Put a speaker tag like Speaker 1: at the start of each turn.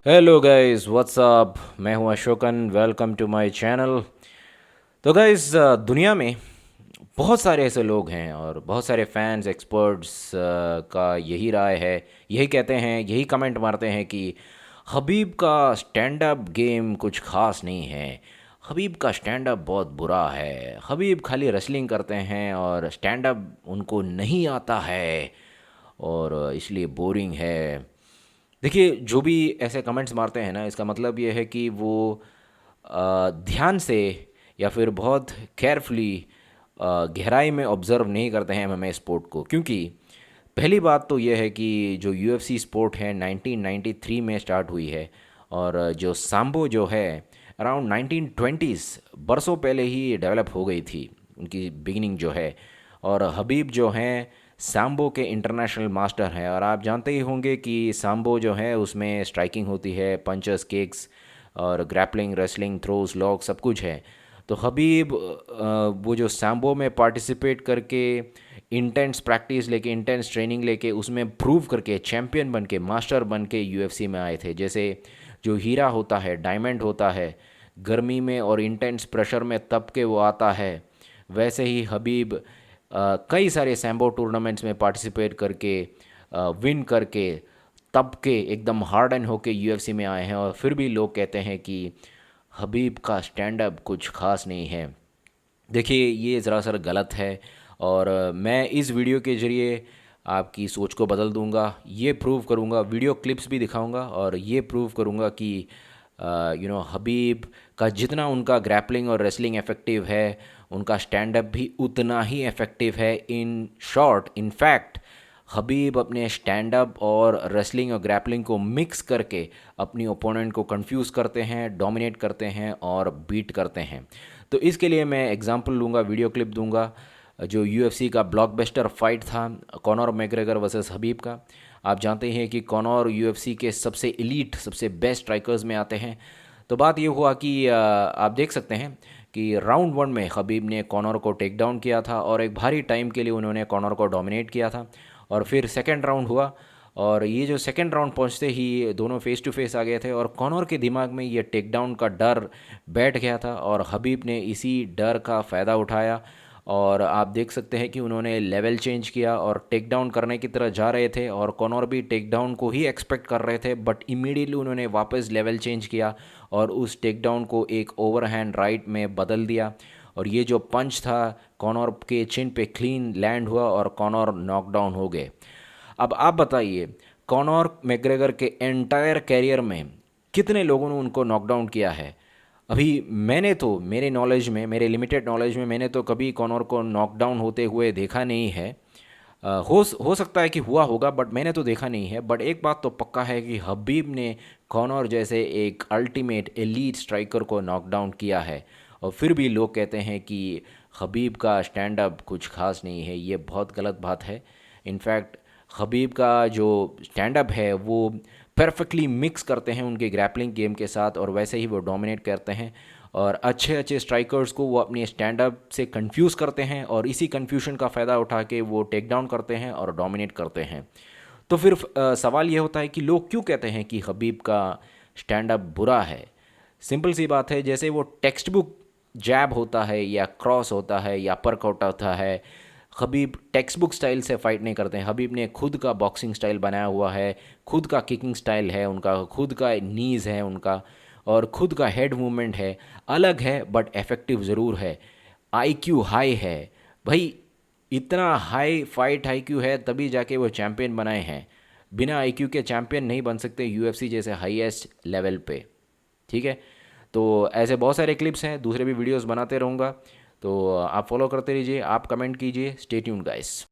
Speaker 1: Hello guys, what's up. मैं हूं Ashokan, welcome to my channel. तो गाइस, दुनिया में बहुत सारे ऐसे लोग हैं और बहुत सारे फैंस एक्सपर्ट्स का यही राय है, यही कहते हैं, यही कमेंट मारते हैं कि हबीब का स्टैंड अप गेम कुछ खास नहीं है। हबीब का स्टैंड अप बहुत बुरा है। हबीब खाली रेसलिंग करते हैं और स्टैंड अप उनको नहीं आता है और इसलिए बोरिंग है। देखिए, जो भी ऐसे कमेंट्स मारते हैं ना, इसका मतलब ये है कि वो ध्यान से या फिर बहुत केयरफुली गहराई में ऑब्ज़र्व नहीं करते हैं एमएमए स्पोर्ट को। क्योंकि पहली बात तो ये है कि जो यूएफसी स्पोर्ट है 1993 में स्टार्ट हुई है, और जो सांबो जो है अराउंड 1920s बरसों पहले ही डेवलप हो गई थी उनकी बिगिनिंग जो है। और हबीब जो हैं सांबो के इंटरनेशनल मास्टर हैं, और आप जानते ही होंगे कि सांबो जो है उसमें स्ट्राइकिंग होती है, पंचेस, किक्स और ग्रैपलिंग, रेसलिंग, थ्रोज, लॉक सब कुछ है। तो हबीब वो जो सांबो में पार्टिसिपेट करके इंटेंस प्रैक्टिस लेके, इंटेंस ट्रेनिंग लेके, उसमें प्रूव करके चैम्पियन बन के, मास्टर बन के यूएफसी में आए थे। जैसे जो हीरा होता है, डायमंड होता है, गर्मी में और इंटेंस प्रेशर में तप के वो आता है, वैसे ही हबीब कई सारे सैम्बो टूर्नामेंट्स में पार्टिसिपेट करके विन करके तब के एकदम हार्ड एंड होके यूएफसी में आए हैं। और फिर भी लोग कहते हैं कि हबीब का स्टैंड अप कुछ खास नहीं है। देखिए, ये ज़रा सा गलत है, और मैं इस वीडियो के ज़रिए आपकी सोच को बदल दूंगा। ये प्रूव करूंगा, वीडियो क्लिप्स भी दिखाऊंगा और ये प्रूव करूंगा कि हबीब का जितना उनका ग्रैपलिंग और रेसलिंग इफ़ेक्टिव है, उनका स्टैंड अप भी उतना ही इफ़ेक्टिव है। इन शॉर्ट, इन फैक्ट, हबीब अपने स्टैंड अप और रेसलिंग और ग्रैपलिंग को मिक्स करके अपनी ओपोनेंट को कंफ्यूज करते हैं, डोमिनेट करते हैं और बीट करते हैं। तो इसके लिए मैं एग्जांपल लूँगा, वीडियो क्लिप दूंगा। जो यूएफसी का ब्लॉकबस्टर फाइट था कॉनर मैग्रेगर वर्सेस हबीब का। आप जानते हैं कि कॉनर यूएफसी के सबसे एलीट, सबसे बेस्ट स्ट्राइकर्स में आते हैं। तो बात ये हुआ कि आप देख सकते हैं कि राउंड 1 में हबीब ने कॉनर को टेक डाउन किया था और एक भारी टाइम के लिए उन्होंने कॉनर को डोमिनेट किया था। और फिर सेकेंड राउंड हुआ, और ये जो सेकेंड राउंड पहुंचते ही दोनों फेस टू फेस आ गए थे, और कॉनर के दिमाग में ये टेक डाउन का डर बैठ गया था और हबीब ने इसी डर का फ़ायदा उठाया। और आप देख सकते हैं कि उन्होंने लेवल चेंज किया और टेक डाउन करने की तरह जा रहे थे, और कॉनर भी टेक डाउन को ही एक्सपेक्ट कर रहे थे, बट इमीडिएटली उन्होंने वापस लेवल चेंज किया और उस टेक डाउन को एक ओवरहैंड राइट में बदल दिया। और ये जो पंच था कॉनर के चिन पे क्लीन लैंड हुआ और कॉनर नॉकडाउन हो गए। अब आप बताइए, कॉनर मैग्रेगर के एंटायर कैरियर में कितने लोगों ने उनको नॉकडाउन किया है? अभी मैंने तो, मेरे नॉलेज में, मेरे लिमिटेड नॉलेज में, मैंने तो कभी कॉनर को नॉकडाउन होते हुए देखा नहीं है। हो सकता है कि हुआ होगा, बट मैंने तो देखा नहीं है। बट एक बात तो पक्का है कि हबीब ने कॉनर जैसे एक अल्टीमेट एलीट स्ट्राइकर को नॉकडाउन किया है। और फिर भी लोग कहते हैं कि हबीब का स्टैंड अप कुछ खास नहीं है। ये बहुत गलत बात है। इनफैक्ट हबीब का जो स्टैंड अप है वो परफेक्टली मिक्स करते हैं उनके ग्रैपलिंग गेम के साथ, और वैसे ही वो डोमिनेट करते हैं। और अच्छे अच्छे स्ट्राइकर्स को वो अपनी स्टैंड अप से कंफ्यूज करते हैं, और इसी कंफ्यूजन का फ़ायदा उठा के वो टेक डाउन करते हैं और डोमिनेट करते हैं। तो फिर सवाल ये होता है कि लोग क्यों कहते हैं कि हबीब का स्टैंड अप बुरा है? सिंपल सी बात है, जैसे वो टेक्स्ट बुक जैब होता है या क्रॉस होता है या परकआउट होता है, हबीब टेक्स्ट बुक स्टाइल से फाइट नहीं करते हैं। हबीब ने खुद का बॉक्सिंग स्टाइल बनाया हुआ है, खुद का किकिंग स्टाइल है उनका, खुद का नीज़ है उनका, और खुद का हेड मूवमेंट है। अलग है बट इफेक्टिव ज़रूर है। आईक्यू हाई है भाई, इतना हाई फाइट आईक्यू है तभी जाके वो चैम्पियन बनाए हैं। बिना आईक्यू के चैम्पियन नहीं बन सकते यूएफसी जैसे हाईएस्ट लेवल पे। ठीक है, तो ऐसे बहुत सारे क्लिप्स हैं, दूसरे भी वीडियोस बनाते रहूँगा। तो आप फॉलो करते रहिए, आप कमेंट कीजिए। Stay tuned guys.